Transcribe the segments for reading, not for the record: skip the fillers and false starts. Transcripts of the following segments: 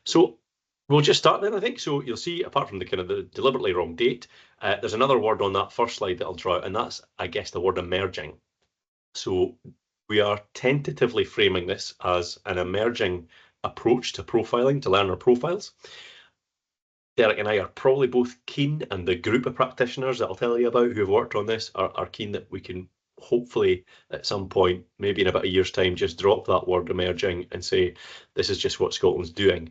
So we'll just start then, I think. So you'll see, apart from the kind of the deliberately wrong date, there's another word on that first slide that I'll draw out, and that's, I guess, the word emerging. So we are tentatively framing this as an emerging approach to profiling, to learner profiles. Derek and I are probably both keen, and the group of practitioners that I'll tell you about who have worked on this are keen that we can hopefully at some point, maybe in about a year's time, just drop that word emerging and say, this is just what Scotland's doing.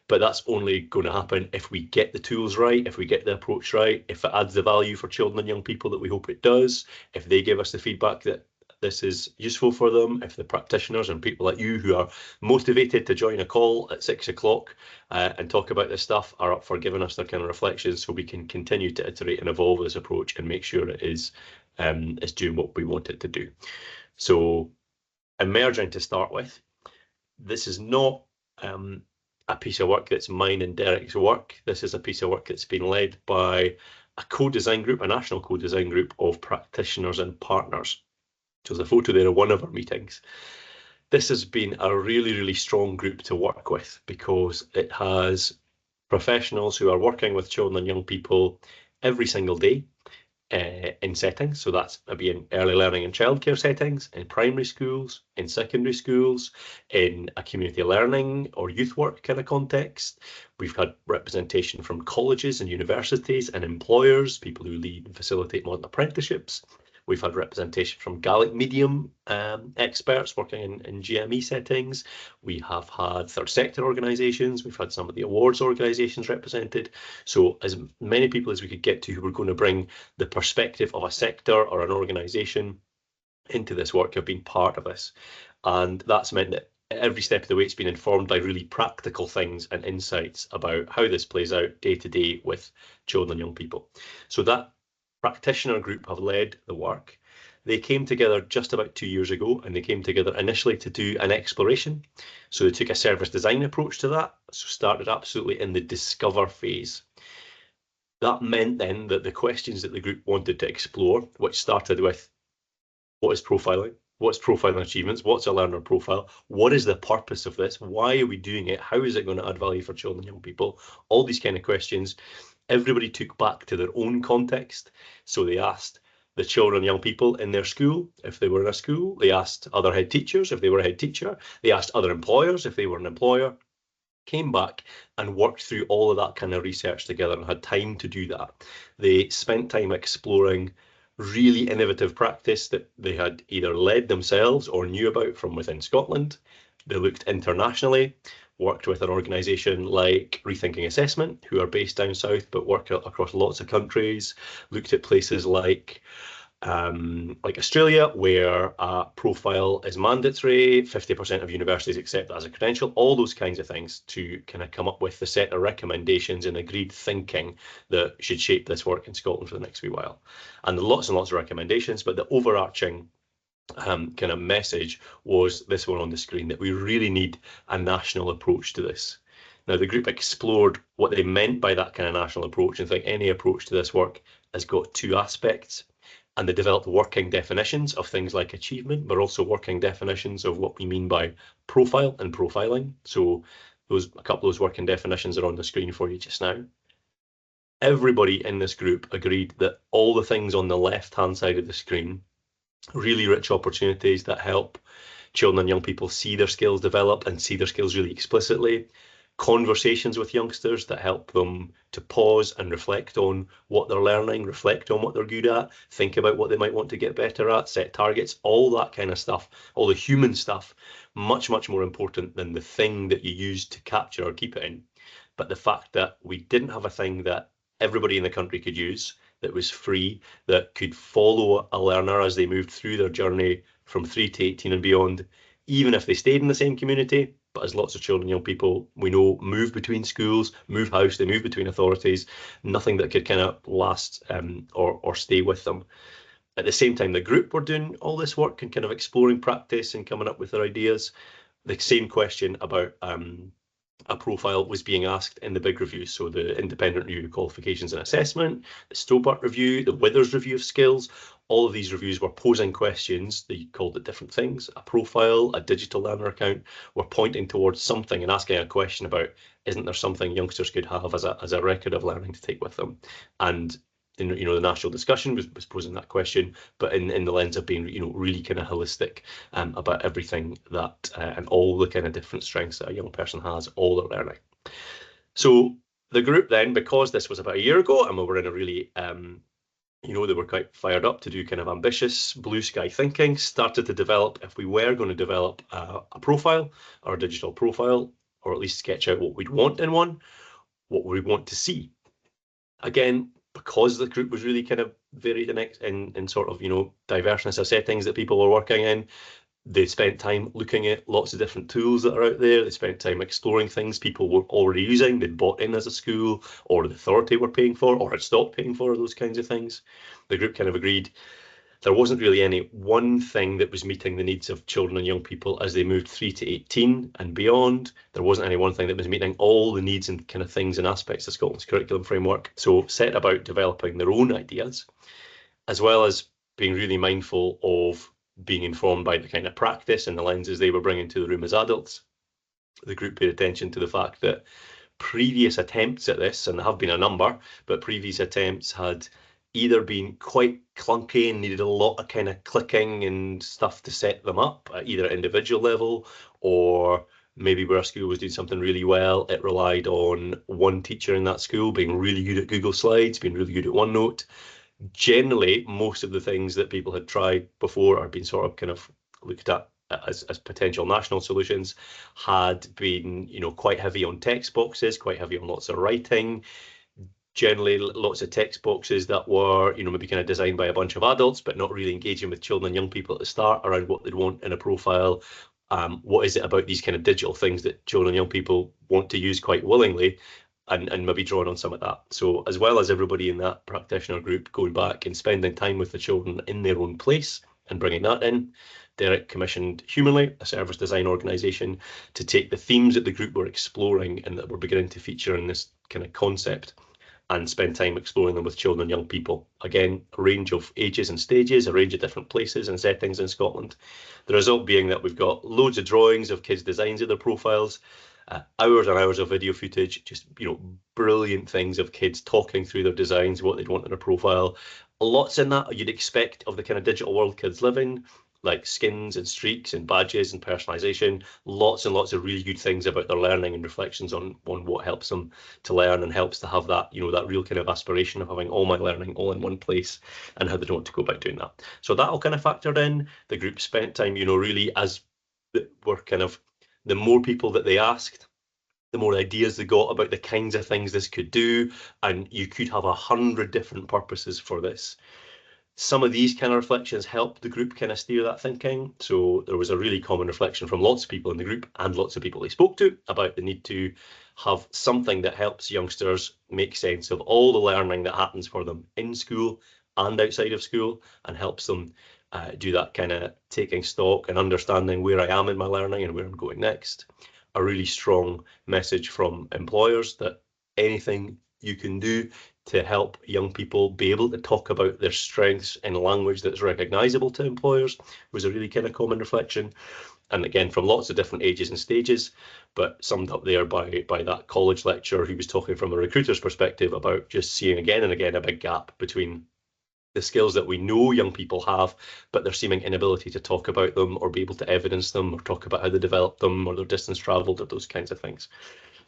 But that's only going to happen if we get the tools right, if we get the approach right, if it adds the value for children and young people that we hope it does, if they give us the feedback that this is useful for them, if the practitioners and people like you who are motivated to join a call at 6 o'clock and talk about this stuff are up for giving us their kind of reflections, so we can continue to iterate and evolve this approach and make sure it is doing what we want it to do. So emerging to start with, this is not a piece of work that's mine and Derek's work. This is a piece of work that's been led by a co-design group, a national co-design group of practitioners and partners. So there's a photo there of one of our meetings. This has been a really, really strong group to work with because it has professionals who are working with children and young people every single day in settings. So that's maybe in early learning and childcare settings, in primary schools, in secondary schools, in a community learning or youth work kind of context. We've had representation from colleges and universities and employers, people who lead and facilitate modern apprenticeships. We've had representation from Gaelic medium experts working in GME settings. We have had third sector organisations. We've had some of the awards organisations represented. So as many people as we could get to who were going to bring the perspective of a sector or an organisation into this work have been part of this. And that's meant that every step of the way it's been informed by really practical things and insights about how this plays out day to day with children and young people. So that practitioner group have led the work. They came together just about 2 years ago, and they came together initially to do an exploration. So they took a service design approach to that, so started absolutely in the discover phase. That meant then that the questions that the group wanted to explore, which started with what is profiling, what's profiling achievements, what's a learner profile, what is the purpose of this, why are we doing it, how is it going to add value for children and young people, all these kind of questions. Everybody took back to their own context. So they asked the children and young people in their school, if they were in a school. They asked other head teachers, if they were a head teacher. They asked other employers, if they were an employer. Came back and worked through all of that kind of research together and had time to do that. They spent time exploring really innovative practice that they had either led themselves or knew about from within Scotland. They looked internationally, worked with an organisation like Rethinking Assessment, who are based down south but work across lots of countries, looked at places like Australia, where a profile is mandatory, 50% of universities accept that as a credential, all those kinds of things to kind of come up with the set of recommendations and agreed thinking that should shape this work in Scotland for the next wee while. And lots and lots of recommendations, but the overarching kind of message was this one on the screen, that we really need a national approach to this. Now, the group explored what they meant by that kind of national approach, and I think any approach to this work has got two aspects. And they developed working definitions of things like achievement, but also working definitions of what we mean by profile and profiling. So a couple of those working definitions are on the screen for you just now. Everybody in this group agreed that all the things on the left-hand side of the screen, really rich opportunities that help children and young people see their skills develop and see their skills really explicitly, conversations with youngsters that help them to pause and reflect on what they're learning, reflect on what they're good at, think about what they might want to get better at, set targets, all that kind of stuff, all the human stuff, much, much more important than the thing that you use to capture or keep it in. But the fact that we didn't have a thing that everybody in the country could use, that was free, that could follow a learner as they moved through their journey from 3 to 18 and beyond, even if they stayed in the same community. But as lots of children and young people we know move between schools, move house, they move between authorities, nothing that could kind of last or stay with them. At the same time, the group were doing all this work and kind of exploring practice and coming up with their ideas. The same question about a profile was being asked in the big reviews. So the independent review of qualifications and assessment, the Stobart review, the Withers review of skills, all of these reviews were posing questions. They called it different things. A profile, a digital learner account, were pointing towards something and asking a question about, isn't there something youngsters could have as a record of learning to take with them? And the national discussion was posing that question, but in the lens of being really kind of holistic about everything that and all the kind of different strengths that a young person has, all their learning. So the group then, because this was about a year ago and we were in a really they were quite fired up to do kind of ambitious blue sky thinking, started to develop, if we were going to develop a profile or a digital profile, or at least sketch out what we'd want in one, what we want to see. Again, because the group was really kind of varied in sort of, diverseness of settings that people were working in, they spent time looking at lots of different tools that are out there. They spent time exploring things people were already using, they'd bought in as a school, or the authority were paying for, or had stopped paying for, those kinds of things. The group kind of agreed there wasn't really any one thing that was meeting the needs of children and young people as they moved 3 to 18 and beyond. There wasn't any one thing that was meeting all the needs and kind of things and aspects of Scotland's curriculum framework. So set about developing their own ideas, as well as being really mindful of being informed by the kind of practice and the lenses they were bringing to the room as adults. The group paid attention to the fact that previous attempts at this, and there have been a number, but previous attempts had either been quite clunky and needed a lot of kind of clicking and stuff to set them up at either individual level, or maybe where a school was doing something really well, it relied on one teacher in that school being really good at Google Slides, being really good at OneNote. Generally, most of the things that people had tried before or been sort of kind of looked at as potential national solutions had been, quite heavy on text boxes, quite heavy on lots of writing, generally lots of text boxes that were, maybe kind of designed by a bunch of adults, but not really engaging with children and young people at the start around what they'd want in a profile. What is it about these kind of digital things that children and young people want to use quite willingly, and maybe drawing on some of that. So as well as everybody in that practitioner group going back and spending time with the children in their own place and bringing that in, Derek commissioned Humanly, a service design organisation, to take the themes that the group were exploring and that were beginning to feature in this kind of concept and spend time exploring them with children and young people. Again, a range of ages and stages, a range of different places and settings in Scotland. The result being that we've got loads of drawings of kids' designs of their profiles, hours and hours of video footage, just, brilliant things of kids talking through their designs, what they'd want in a profile. Lots in that you'd expect of the kind of digital world kids live in, like skins and streaks and badges and personalization, lots and lots of really good things about their learning and reflections on what helps them to learn and helps to have that, that real kind of aspiration of having all my learning all in one place and how they want to go about doing that. So that all kind of factored in. The group spent time, really, as were kind of the more people that they asked, the more ideas they got about the kinds of things this could do, and you could have 100 different purposes for this. Some of these kind of reflections helped the group kind of steer that thinking. So there was a really common reflection from lots of people in the group and lots of people they spoke to about the need to have something that helps youngsters make sense of all the learning that happens for them in school and outside of school, and helps them do that kind of taking stock and understanding where I am in my learning and where I'm going next. A really strong message from employers that anything you can do to help young people be able to talk about their strengths in language that's recognisable to employers was a really kind of common reflection. And again, from lots of different ages and stages, but summed up there by that college lecturer who was talking from a recruiter's perspective about just seeing again and again a big gap between the skills that we know young people have, but their seeming inability to talk about them or be able to evidence them or talk about how they developed them or their distance travelled or those kinds of things.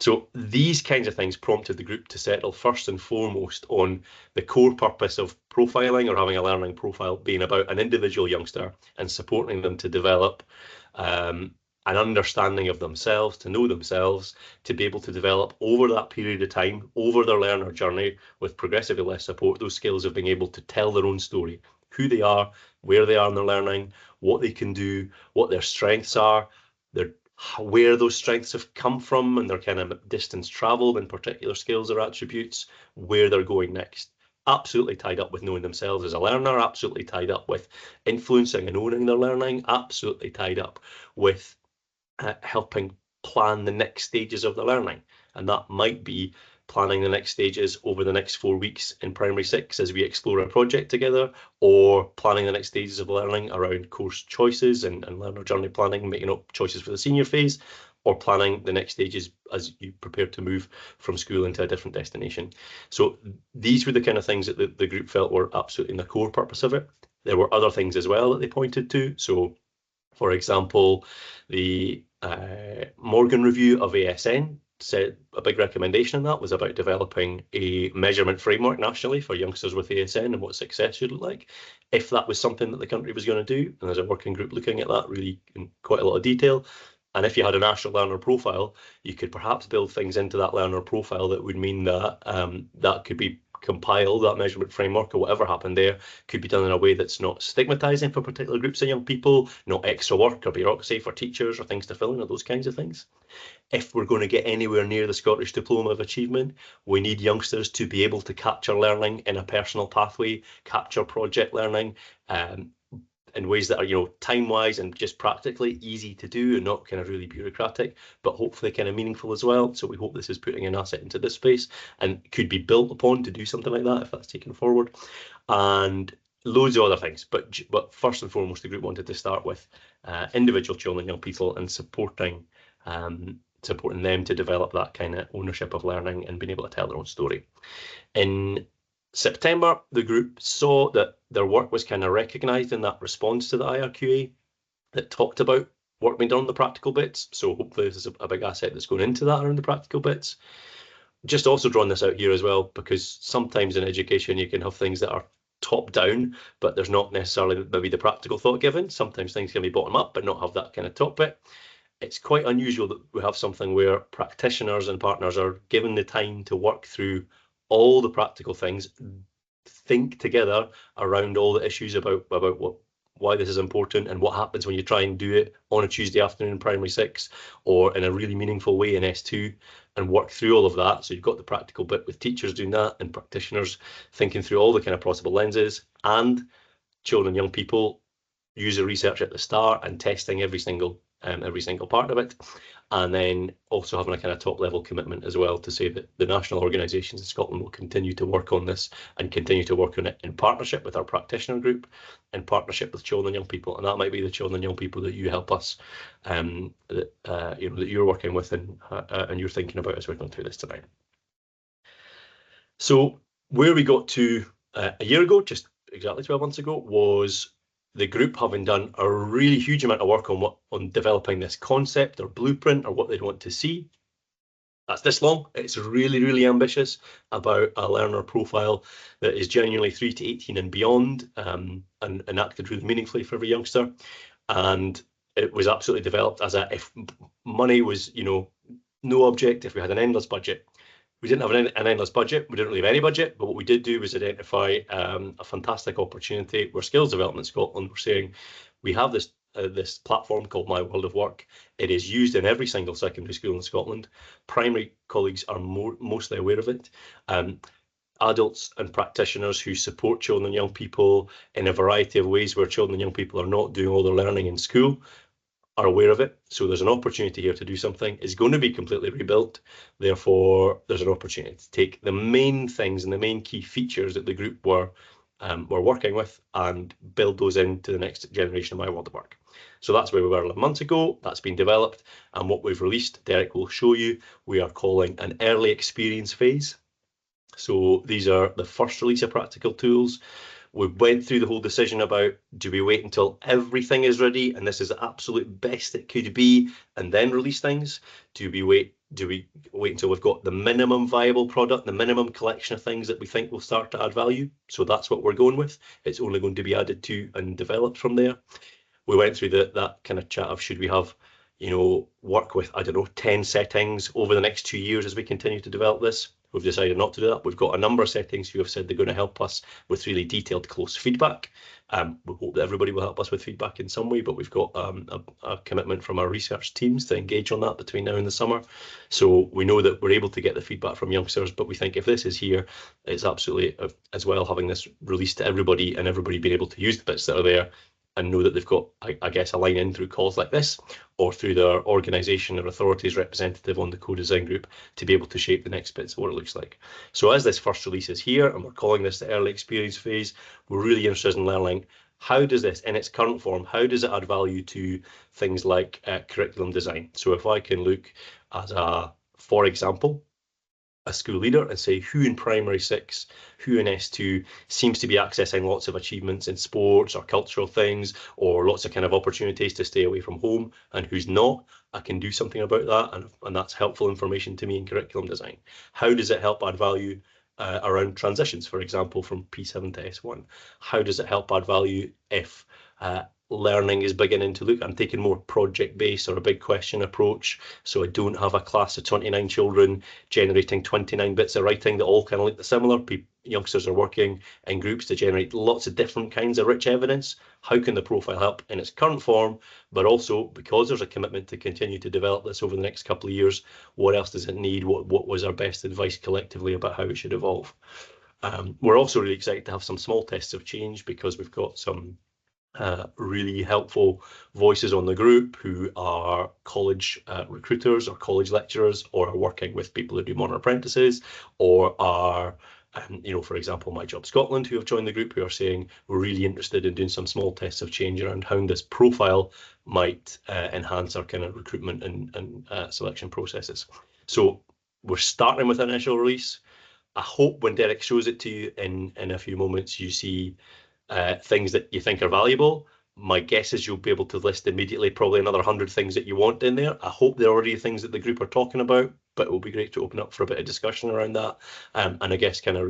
So these kinds of things prompted the group to settle first and foremost on the core purpose of profiling or having a learning profile being about an individual youngster and supporting them to develop an understanding of themselves, to know themselves, to be able to develop over that period of time, over their learner journey, with progressively less support, those skills of being able to tell their own story, who they are, where they are in their learning, what they can do, what their strengths are, where those strengths have come from and their kind of distance travelled in particular skills or attributes, where they're going next. Absolutely tied up with knowing themselves as a learner, absolutely tied up with influencing and owning their learning, absolutely tied up with helping plan the next stages of the learning. And that might be planning the next stages over the next 4 weeks in primary 6 as we explore a project together, or planning the next stages of learning around course choices and learner journey planning, making up choices for the senior phase, or planning the next stages as you prepare to move from school into a different destination. So these were the kind of things that the group felt were absolutely in the core purpose of it. There were other things as well that they pointed to. So, for example, the Morgan review of ASN said a big recommendation in that was about developing a measurement framework nationally for youngsters with ASN and what success should look like. If that was something that the country was going to do, and there's a working group looking at that really in quite a lot of detail. And if you had a national learner profile, you could perhaps build things into that learner profile that would mean that that could be compiled, that measurement framework or whatever happened there could be done in a way that's not stigmatizing for particular groups of young people, not extra work or bureaucracy for teachers or things to fill in or those kinds of things. If we're going to get anywhere near the Scottish Diploma of Achievement, we need youngsters to be able to capture learning in a personal pathway, capture project learning, in ways that are, time-wise and just practically easy to do and not kind of really bureaucratic, but hopefully kind of meaningful as well. So we hope this is putting an asset into this space and could be built upon to do something like that if that's taken forward. And loads of other things. But first and foremost, the group wanted to start with individual children and young people and supporting them to develop that kind of ownership of learning and being able to tell their own story. In September, the group saw that their work was kind of recognised in that response to the IRQA that talked about work being done on the practical bits. So hopefully this is a big asset that's going into that around the practical bits. Just also drawing this out here as well, because sometimes in education you can have things that are top down, but there's not necessarily maybe the practical thought given. Sometimes things can be bottom up, but not have that kind of top bit. It's quite unusual that we have something where practitioners and partners are given the time to work through all the practical things, think together around all the issues about why this is important and what happens when you try and do it on a Tuesday afternoon in primary 6 or in a really meaningful way in S2 and work through all of that. So you've got the practical bit with teachers doing that and practitioners thinking through all the kind of possible lenses, and children and young people user research at the start and testing every single part of it, and then also having a kind of top level commitment as well to say that the national organisations in Scotland will continue to work on this and continue to work on it in partnership with our practitioner group, in partnership with children and young people, and that might be the children and young people that you help us, that you're working with and you're thinking about as we're going through this tonight. So where we got to a year ago, just exactly 12 months ago, was the group having done a really huge amount of work on developing this concept or blueprint or what they'd want to see. That's this long. It's really, really ambitious about a learner profile that is genuinely 3 to 18 and beyond, and enacted really meaningfully for every youngster. And it was absolutely developed as if money was, no object, if we had an endless budget. We didn't have an endless budget. We didn't really have any budget, but what we did do was identify a fantastic opportunity where Skills Development Scotland were saying, we have this platform called My World of Work. It is used in every single secondary school in Scotland. Primary colleagues are mostly aware of it. Adults and practitioners who support children and young people in a variety of ways where children and young people are not doing all their learning in school are aware of it. So there's an opportunity here to do something. It's going to be completely rebuilt. Therefore, there's an opportunity to take the main things and the main key features that the group were working with and build those into the next generation of My World of Work. So that's where we were 11 months ago. That's been developed, and what we've released, Derek will show you, we are calling an early experience phase. So these are the first release of practical tools. We went through the whole decision about, do we wait until everything is ready and this is the absolute best it could be and then release things? Do we wait until we've got the minimum viable product, the minimum collection of things that we think will start to add value? So that's what we're going with. It's only going to be added to and developed from there. We went through that kind of chat of, should we have, work with, 10 settings over the next 2 years as we continue to develop this? We've decided not to do that. We've got a number of settings who have said they're going to help us with really detailed, close feedback. We hope that everybody will help us with feedback in some way, but we've got a commitment from our research teams to engage on that between now and the summer. So we know that we're able to get the feedback from youngsters, but we think if this is here, it's absolutely as well having this released to everybody and everybody being able to use the bits that are there and know that they've got, I guess, a line in through calls like this, or through their organisation or authorities representative on the co-design group to be able to shape the next bits of what it looks like. So as this first release is here, and we're calling this the early experience phase, we're really interested in learning, how does this, in its current form, how does it add value to things like curriculum design? So if I can look at for example, a school leader and say who in primary 6, who in S2 seems to be accessing lots of achievements in sports or cultural things, or lots of kind of opportunities to stay away from home, and who's not, I can do something about that, and that's helpful information to me in curriculum design. How does it help add value around transitions, for example, from P7 to S1? How does it help add value if learning is beginning to look, I'm taking more project-based or a big question approach, so I don't have a class of 29 children generating 29 bits of writing that all kind of look similar. Youngsters are working in groups to generate lots of different kinds of rich evidence. How can the profile help in its current form, but also because there's a commitment to continue to develop this over the next couple of years, what else does it need? What was our best advice collectively about how it should evolve? We're also really excited to have some small tests of change because we've got some really helpful voices on the group who are college recruiters or college lecturers, or are working with people who do modern apprentices, or are for example, My Job Scotland, who have joined the group, who are saying we're really interested in doing some small tests of change around how this profile might enhance our kind of recruitment and selection processes. So we're starting with an initial release. I hope when Derek shows it to you in a few moments, you see things that you think are valuable. My guess is you'll be able to list immediately probably another 100 things that you want in there. I hope they're already things that the group are talking about, but it will be great to open up for a bit of discussion around that. And I guess kind of,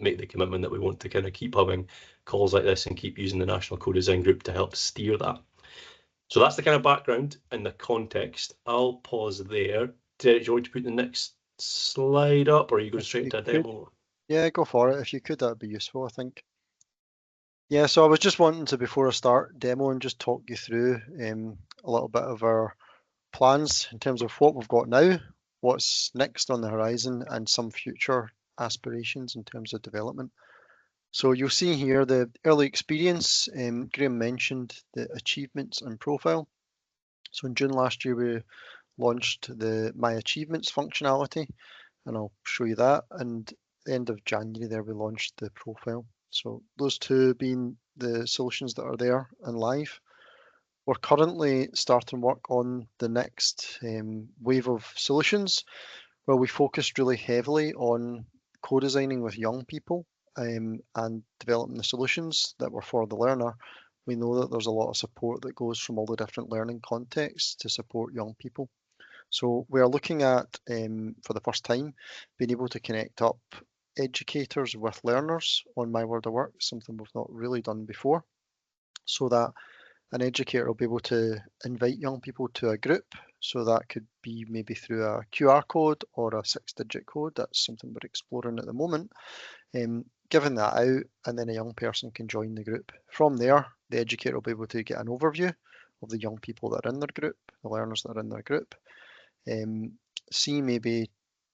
make the commitment that we want to kind of keep having calls like this and keep using the National Co-Design Group to help steer that. So that's the kind of background and the context. I'll pause there. Derek, do you want to put the next slide up, or are you going straight into a demo? Yeah, go for it. If you could, that'd be useful, I think. Yeah, so I was just wanting to, before I start demo, and just talk you through a little bit of our plans in terms of what we've got now, what's next on the horizon, and some future aspirations in terms of development. So you'll see here the early experience. Graham mentioned the achievements and profile. So in June last year, we launched the My Achievements functionality, and I'll show you that. And the end of January there, we launched the profile. So those two being the solutions that are there and live. We're currently starting work on the next wave of solutions, where we focused really heavily on co-designing with young people and developing the solutions that were for the learner. We know that there's a lot of support that goes from all the different learning contexts to support young people. So we are looking at, for the first time, being able to connect up educators with learners on My World of Work, something we've not really done before, so that an educator will be able to invite young people to a group. So that could be maybe through a QR code or a 6-digit code. That's something we're exploring at the moment. Giving that out, and then a young person can join the group. From there, the educator will be able to get an overview of the young people that are in their group, the learners that are in their group. See maybe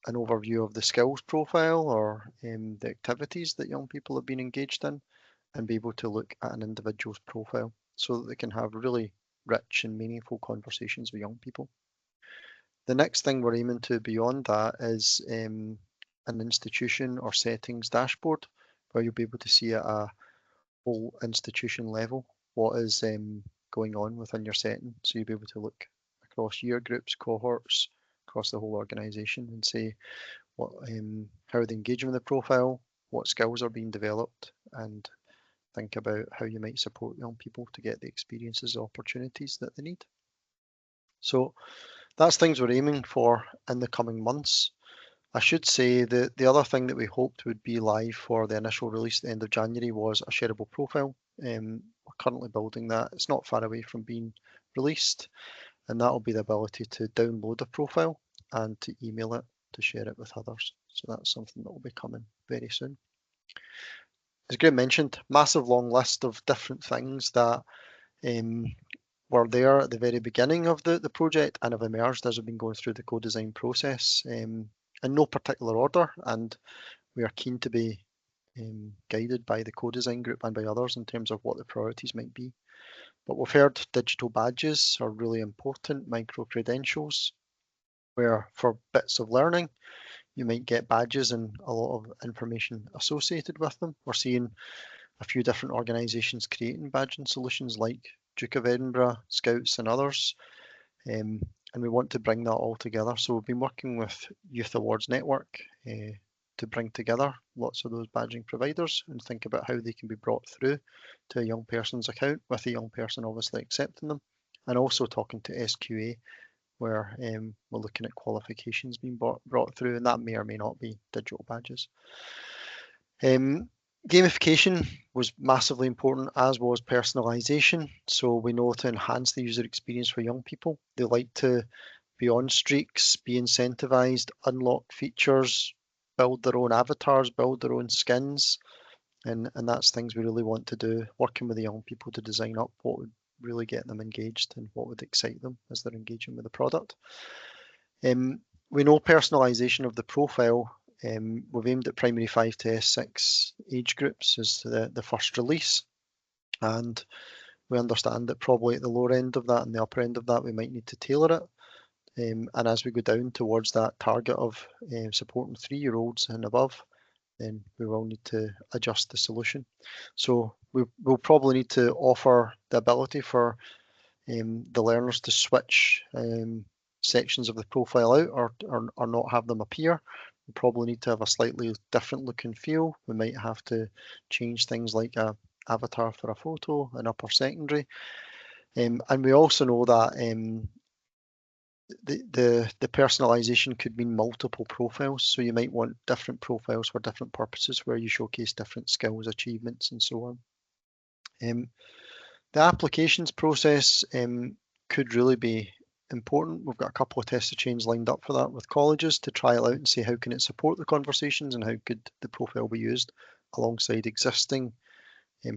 an overview of the skills profile or the activities that young people have been engaged in, and be able to look at an individual's profile so that they can have really rich and meaningful conversations with young people. The next thing we're aiming to beyond that is an institution or settings dashboard, where you'll be able to see at a whole institution level what is going on within your setting. So you'll be able to look across year groups, cohorts, across the whole organisation, and say what how they engage with the profile, what skills are being developed, and think about how you might support young people to get the experiences, opportunities that they need. So that's things we're aiming for in the coming months. I should say that the other thing that we hoped would be live for the initial release at the end of January was a shareable profile. We're currently building that. It's not far away from being released, and that will be the ability to download a profile and to email it to share it with others. So that's something that will be coming very soon. As Graham mentioned, massive long list of different things that were there at the very beginning of the project and have emerged as we've been going through the co-design process in no particular order, and we are keen to be guided by the co-design group and by others in terms of what the priorities might be. But we've heard digital badges are really important, micro-credentials, where for bits of learning, you might get badges and a lot of information associated with them. We're seeing a few different organisations creating badging solutions like Duke of Edinburgh, Scouts and others. And we want to bring that all together. So we've been working with Youth Awards Network to bring together lots of those badging providers and think about how they can be brought through to a young person's account, with a young person obviously accepting them, and also talking to SQA, where we're looking at qualifications being brought through, and that may or may not be digital badges. Gamification was massively important, as was personalisation. So we know to enhance the user experience for young people, they like to be on streaks, be incentivised, unlock features, build their own avatars, build their own skins. And that's things we really want to do, working with the young people to design up what would really get them engaged and what would excite them as they're engaging with the product. We know personalisation of the profile. We've aimed at primary 5 to S6 age groups as the first release, and we understand that probably at the lower end of that and the upper end of that we might need to tailor it. And as we go down towards that target of supporting 3-year-olds and above, then we will need to adjust the solution. So we'll probably need to offer the ability for the learners to switch sections of the profile out or not have them appear. We probably need to have a slightly different look and feel. We might have to change things like a avatar for a photo in upper secondary. And we also know that the personalization could mean multiple profiles. So you might want different profiles for different purposes where you showcase different skills, achievements, and so on. The applications process could really be important. We've got a couple of test of change lined up for that with colleges to trial out and see how can it support the conversations and how could the profile be used alongside existing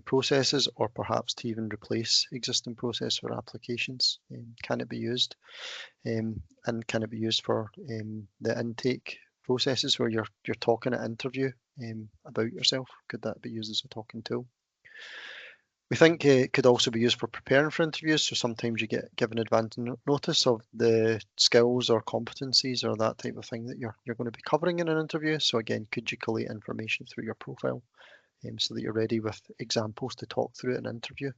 processes, or perhaps to even replace existing process for applications. Can it be used? And can it be used for the intake processes where you're talking at interview about yourself? Could that be used as a talking tool? We think it could also be used for preparing for interviews. So sometimes you get given advance notice of the skills or competencies or that type of thing that you're going to be covering in an interview. So again, could you collate information through your profile so that you're ready with examples to talk through an interview?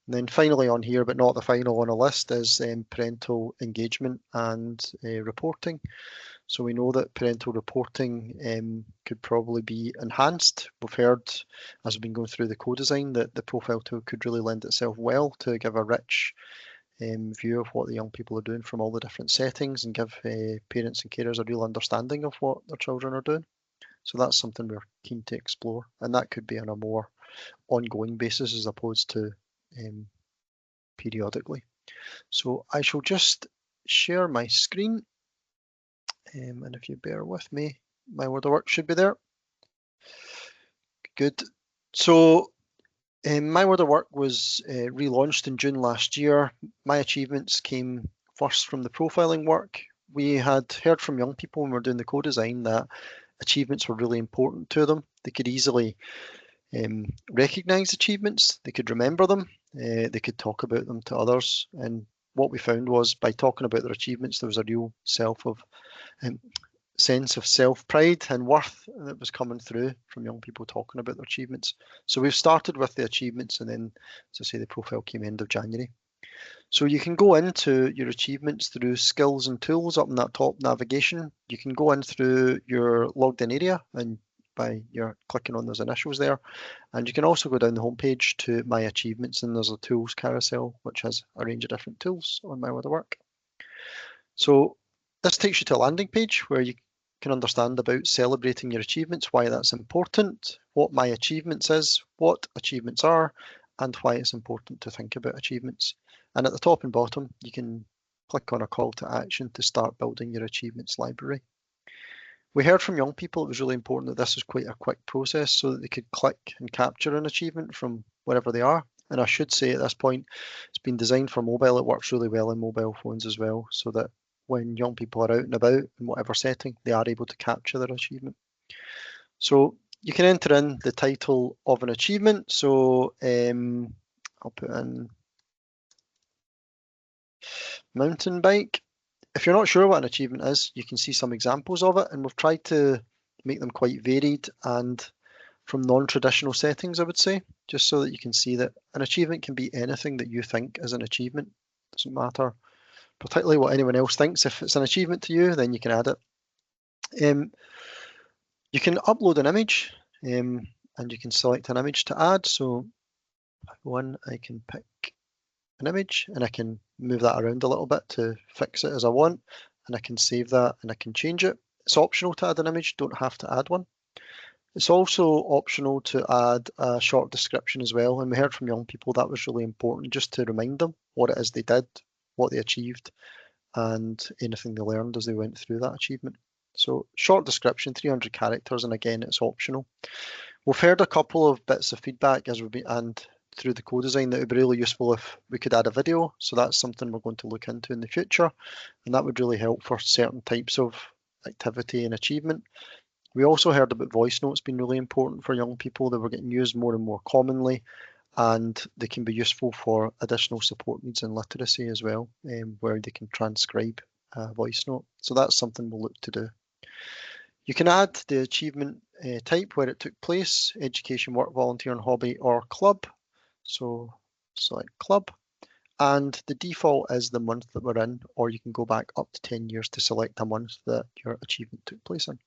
And then finally on here, but not the final on a list, is parental engagement and reporting. So we know that parental reporting could probably be enhanced. We've heard, as we've been going through the co-design, that the profile tool could really lend itself well to give a rich view of what the young people are doing from all the different settings and give parents and carers a real understanding of what their children are doing. So that's something we're keen to explore, and that could be on a more ongoing basis as opposed to periodically. So I shall just share my screen. And if you bear with me, my word of work should be there. Good. So my word of work was relaunched in June last year. My achievements came first from the profiling work. We had heard from young people when we were doing the co-design that achievements were really important to them. They could easily recognise achievements, they could remember them, they could talk about them to others. And what we found was by talking about their achievements, there was a real sense of self-pride and worth that was coming through from young people talking about their achievements. So we've started with the achievements, and then, as I say, the profile came end of January. So you can go into your achievements through skills and tools up in that top navigation. You can go in through your logged in area and by your clicking on those initials there. And you can also go down the homepage to my achievements, and there's a tools carousel, which has a range of different tools on my word of work. So this takes you to a landing page where you can understand about celebrating your achievements, why that's important, what my achievements is, what achievements are, and why it's important to think about achievements. And at the top and bottom, you can click on a call to action to start building your achievements library. We heard from young people it was really important that this was quite a quick process so that they could click and capture an achievement from wherever they are. And I should say at this point, it's been designed for mobile. It works really well in mobile phones as well, so that when young people are out and about in whatever setting, they are able to capture their achievement. So You can enter in the title of an achievement. So I'll put in mountain bike. If you're not sure what an achievement is, you can see some examples of it, and we've tried to make them quite varied and from non-traditional settings, I would say, just so that you can see that an achievement can be anything that you think is an achievement. Doesn't matter particularly what anyone else thinks. If it's an achievement to you, then you can add it. You can upload an image, and you can select an image to add. So I can pick an image and I can move that around a little bit to fix it as I want, and I can save that and I can change it. It's optional to add an image, don't have to add one. It's also optional to add a short description as well, and we heard from young people that was really important, just to remind them what it is they did, what they achieved, and anything they learned as they went through that achievement. So short description, 300 characters, and again, it's optional. We've heard a couple of bits of feedback and through the co-design that it would be really useful if we could add a video. So that's something we're going to look into in the future, and that would really help for certain types of activity and achievement. We also heard about voice notes being really important for young people. They were getting used more and more commonly, and they can be useful for additional support needs and literacy as well, where they can transcribe a voice note. So that's something we'll look to do. You can add the achievement type where it took place: education, work, volunteer and hobby, or club. So select club, and the default is the month that we're in, or you can go back up to 10 years to select a month that your achievement took place in.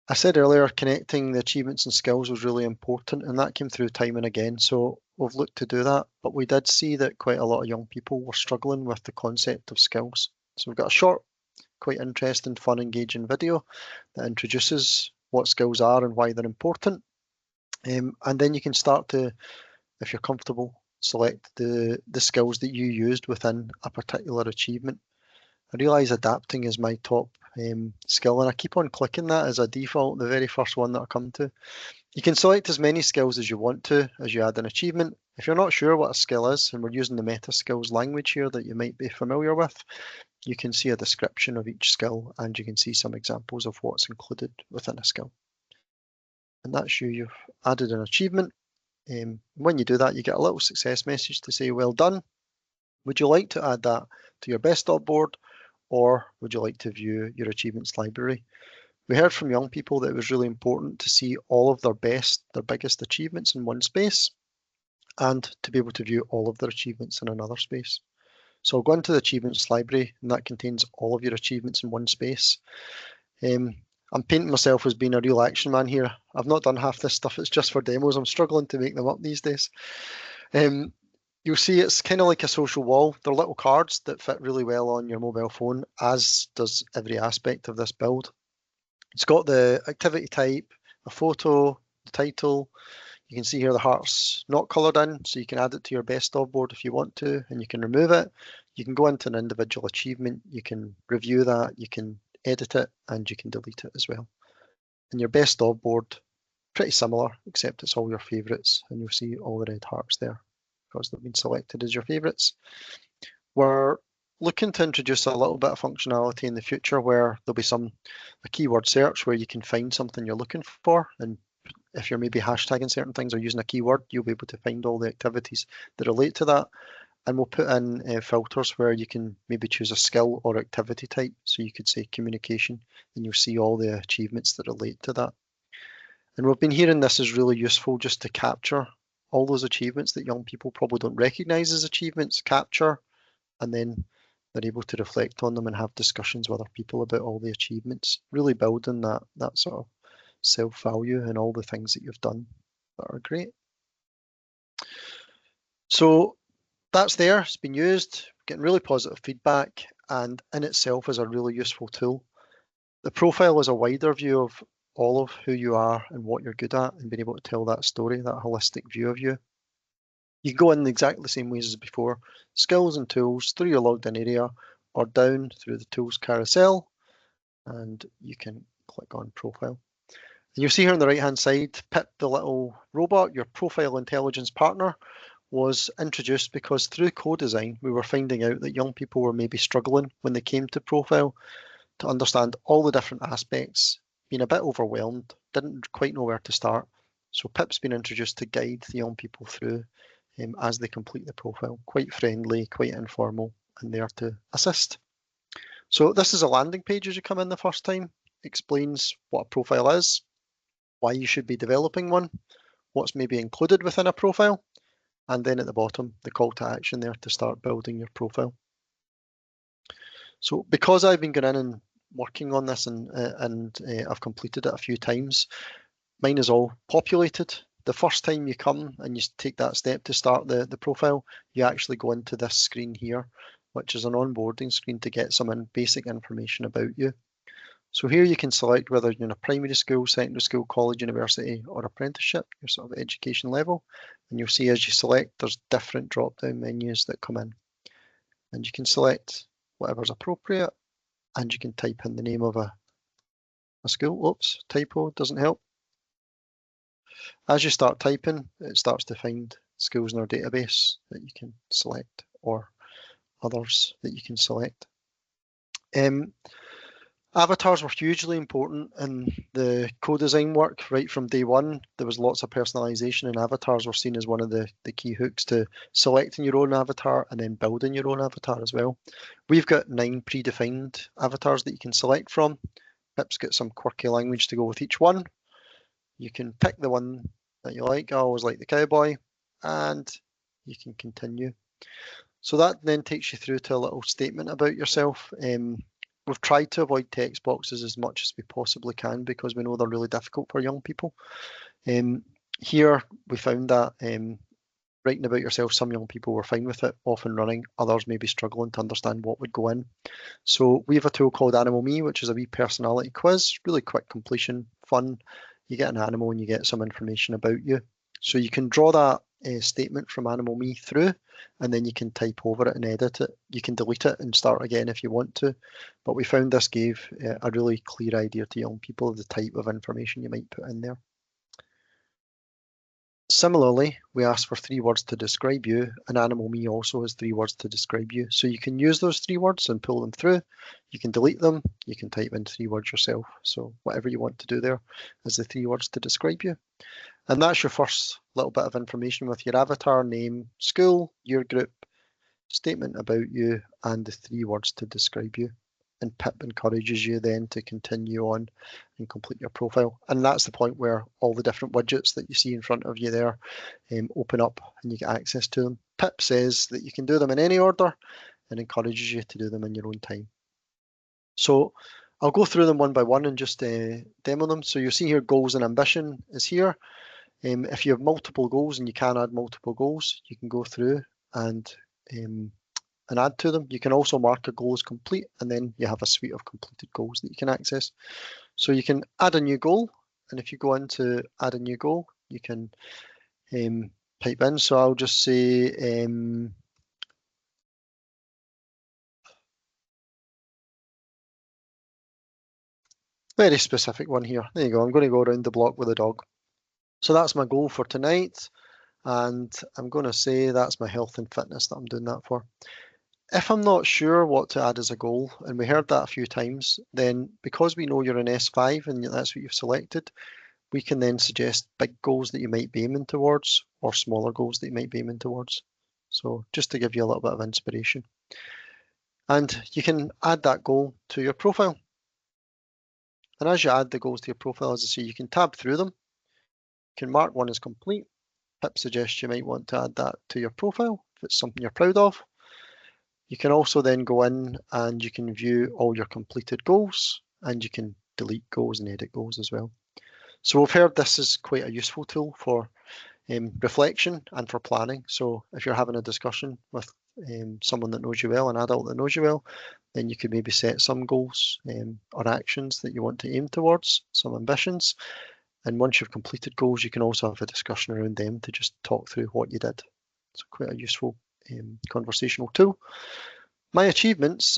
I said earlier, connecting the achievements and skills was really important, and that came through time and again. So we've looked to do that, but we did see that quite a lot of young people were struggling with the concept of skills. So we've got a short, quite interesting, fun, engaging video that introduces what skills are and why they're important. And then you can start to, if you're comfortable, select the skills that you used within a particular achievement. I realise adapting is my top skill, and I keep on clicking that as a default, the very first one that I come to. You can select as many skills as you want to as you add an achievement. If you're not sure what a skill is, and we're using the meta skills language here that you might be familiar with, you can see a description of each skill, and you can see some examples of what's included within a skill. And that's you've added an achievement. When you do that, you get a little success message to say, well done. Would you like to add that to your best stop board, or would you like to view your achievements library? We heard from young people that it was really important to see all of their biggest achievements in one space, and to be able to view all of their achievements in another space. So I'll go into the achievements library, and that contains all of your achievements in one space. I'm painting myself as being a real action man here. I've not done half this stuff, it's just for demos. I'm struggling to make them up these days. You'll see it's kind of like a social wall. They're little cards that fit really well on your mobile phone, as does every aspect of this build. It's got the activity type, a photo, the title. You can see here the heart's not coloured in, so you can add it to your best of board if you want to, and you can remove it. You can go into an individual achievement, you can review that, you can edit it, and you can delete it as well. And your best of board, pretty similar, except it's all your favourites, and you'll see all the red hearts there because they've been selected as your favourites. We're looking to introduce a little bit of functionality in the future where there'll be a keyword search where you can find something you're looking for, and if you're maybe hashtagging certain things or using a keyword, you'll be able to find all the activities that relate to that. And we'll put in filters where you can maybe choose a skill or activity type. So you could say communication, and you'll see all the achievements that relate to that. And we've been hearing this is really useful just to capture all those achievements that young people probably don't recognize as achievements, capture, and then they're able to reflect on them and have discussions with other people about all the achievements, really building that sort of self-value and all the things that you've done that are great. So that's there, it's been used, getting really positive feedback, and in itself is a really useful tool. The profile is a wider view of all of who you are and what you're good at, and being able to tell that story, that holistic view of you. You can go in exactly the same ways as before: skills and tools through your logged in area, or down through the tools carousel, and you can click on profile. And you'll see here on the right hand side, Pip the little robot, your profile intelligence partner, was introduced because through co-design we were finding out that young people were maybe struggling when they came to profile to understand all the different aspects, been a bit overwhelmed, didn't quite know where to start. So Pip's been introduced to guide the young people through as they complete the profile. Quite friendly, quite informal, and there to assist. So this is a landing page as you come in the first time. Explains what a profile is, why you should be developing one, what's maybe included within a profile, and then at the bottom, the call to action there to start building your profile. So because I've been going in and working on this and I've completed it a few times, mine is all populated. The first time you come and you take that step to start the profile, you actually go into this screen here, which is an onboarding screen to get some basic information about you. So here you can select whether you're in a primary school, secondary school, college, university, or apprenticeship, your sort of education level. And you'll see as you select, there's different drop-down menus that come in. And you can select whatever's appropriate, and you can type in the name of a school. Oops, typo, doesn't help. As you start typing, it starts to find schools in our database that you can select or others that you can select. Avatars were hugely important in the co-design work right from day one. There was lots of personalization, and avatars were seen as one of the key hooks to selecting your own avatar and then building your own avatar as well. We've got 9 predefined avatars that you can select from. Pip's got some quirky language to go with each one. You can pick the one that you like. I always like the cowboy, and you can continue. So that then takes you through to a little statement about yourself. We've tried to avoid text boxes as much as we possibly can because we know they're really difficult for young people. Here we found that writing about yourself, some young people were fine with it, off and running. Others may be struggling to understand what would go in. So we have a tool called Animal Me, which is a wee personality quiz, really quick completion, fun. You get an animal and you get some information about you. So you can draw that statement from Animal Me through, and then you can type over it and edit it. You can delete it and start again if you want to. But we found this gave a really clear idea to young people of the type of information you might put in there. Similarly, we ask for 3 words to describe you, and Animal Me also has 3 words to describe you. So you can use those 3 words and pull them through. You can delete them. You can type in 3 words yourself. So whatever you want to do there is the 3 words to describe you. And that's your first little bit of information with your avatar, name, school, year group, statement about you, and the 3 words to describe you. And Pip encourages you then to continue on and complete your profile. And that's the point where all the different widgets that you see in front of you there open up and you get access to them. Pip says that you can do them in any order and encourages you to do them in your own time. So I'll go through them one by one and just demo them. So you'll see here goals and ambition is here. If you have multiple goals and you can add multiple goals, you can go through and add to them. You can also mark a goal as complete, and then you have a suite of completed goals that you can access. So you can add a new goal, and if you go into add a new goal, you can type in. So I'll just say very specific one here. There you go. I'm going to go around the block with a dog. So that's my goal for tonight, and I'm going to say that's my health and fitness that I'm doing that for. If I'm not sure what to add as a goal, and we heard that a few times, then because we know you're in S5 and that's what you've selected, we can then suggest big goals that you might be aiming towards or smaller goals that you might be aiming towards. So just to give you a little bit of inspiration. And you can add that goal to your profile. And as you add the goals to your profile, as I say, you can tab through them. You can mark one as complete. Pip suggests you might want to add that to your profile if it's something you're proud of. You can also then go in and you can view all your completed goals, and you can delete goals and edit goals as well. So we've heard this is quite a useful tool for reflection and for planning. So if you're having a discussion with someone that knows you well, an adult that knows you well, then you could maybe set some goals or actions that you want to aim towards, some ambitions. And once you've completed goals, you can also have a discussion around them to just talk through what you did. So quite a useful conversational tool. My achievements,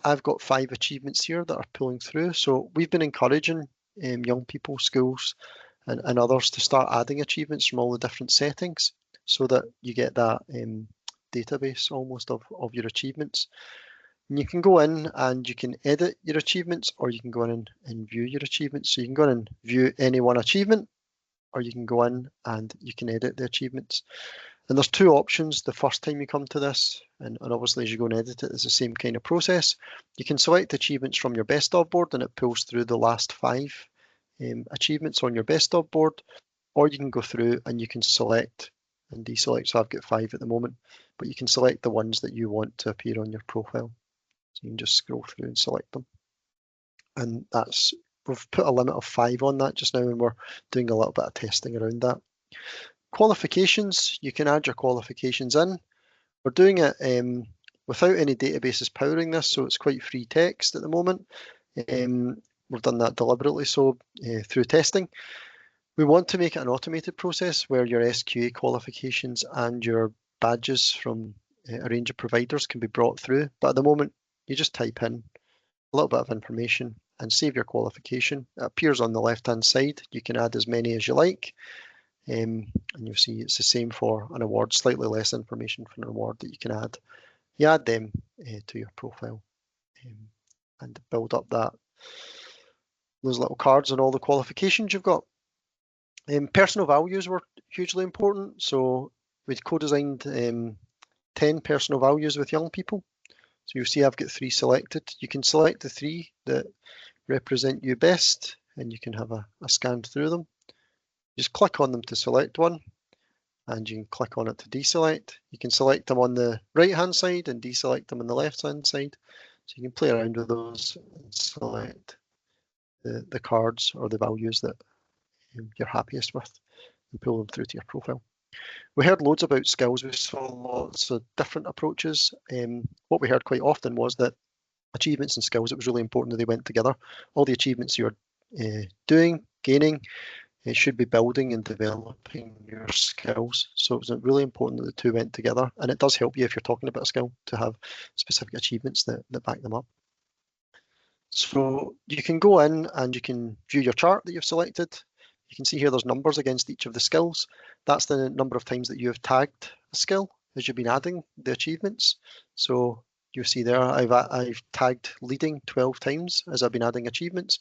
I've got 5 achievements here that are pulling through. So we've been encouraging young people, schools, and others to start adding achievements from all the different settings so that you get that database almost of your achievements. And you can go in and you can edit your achievements, or you can go in and view your achievements. So you can go in and view any one achievement, or you can go in and you can edit the achievements. And there's two options the first time you come to this, and obviously as you go and edit it, it's the same kind of process. You can select achievements from your best of board and it pulls through the last 5 achievements on your best of board, or you can go through and you can select and deselect. So I've got 5 at the moment, but you can select the ones that you want to appear on your profile. So you can just scroll through and select them. And we've put a limit of 5 on that just now, and we're doing a little bit of testing around that. Qualifications, you can add your qualifications in. We're doing it without any databases powering this, so it's quite free text at the moment. We've done that deliberately so through testing. We want to make it an automated process where your SQA qualifications and your badges from a range of providers can be brought through. But at the moment, you just type in a little bit of information and save your qualification. It appears on the left-hand side. You can add as many as you like. And you'll see it's the same for an award, slightly less information for an award that you can add. You add them to your profile and build up those little cards and all the qualifications you've got. Personal values were hugely important. So we'd co-designed 10 personal values with young people. So you'll see I've got 3 selected. You can select the 3 that represent you best, and you can have a scan through them. Just click on them to select one, and you can click on it to deselect. You can select them on the right-hand side and deselect them on the left-hand side. So you can play around with those and select the cards or the values that you're happiest with and pull them through to your profile. We heard loads about skills. We saw lots of different approaches. What we heard quite often was that achievements and skills, it was really important that they went together. All the achievements you're doing, gaining, it should be building and developing your skills. So it was really important that the two went together. And it does help you if you're talking about a skill to have specific achievements that back them up. So you can go in and you can view your chart that you've selected. You can see here there's numbers against each of the skills. That's the number of times that you have tagged a skill as you've been adding the achievements. So you see there, I've tagged leading 12 times as I've been adding achievements.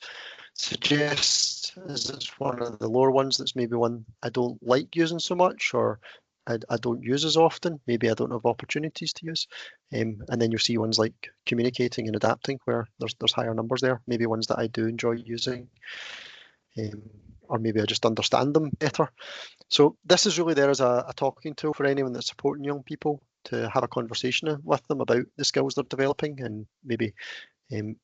Suggests as it's one of the lower ones, that's maybe one I don't like using so much, or I don't use as often. Maybe I don't have opportunities to use. And then you'll see ones like communicating and adapting where there's higher numbers there. Maybe ones that I do enjoy using, or maybe I just understand them better. So this is really there as a talking tool for anyone that's supporting young people to have a conversation with them about the skills they're developing and maybe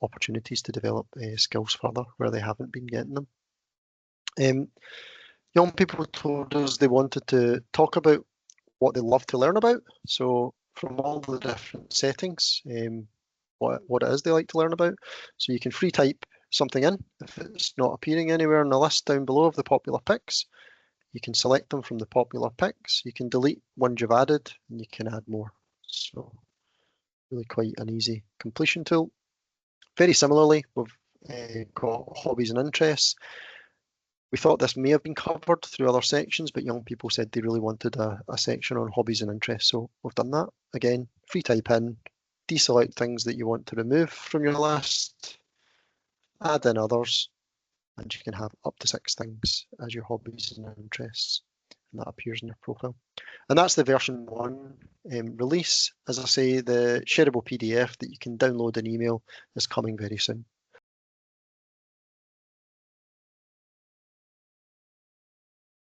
opportunities to develop skills further where they haven't been getting them. Young people told us they wanted to talk about what they love to learn about. So from all the different settings, what it is they like to learn about. So you can free type something in if it's not appearing anywhere in the list down below of the popular picks. You can select them from the popular picks. You can delete ones you've added and you can add more. So really quite an easy completion tool. Very similarly, we've got hobbies and interests. We thought this may have been covered through other sections, but young people said they really wanted a section on hobbies and interests. So we've done that. Again, free type in, deselect things that you want to remove from your list, add in others, and you can have up to 6 things as your hobbies and interests. And that appears in your profile. And that's the version 1 release. As I say, the shareable PDF that you can download and email is coming very soon.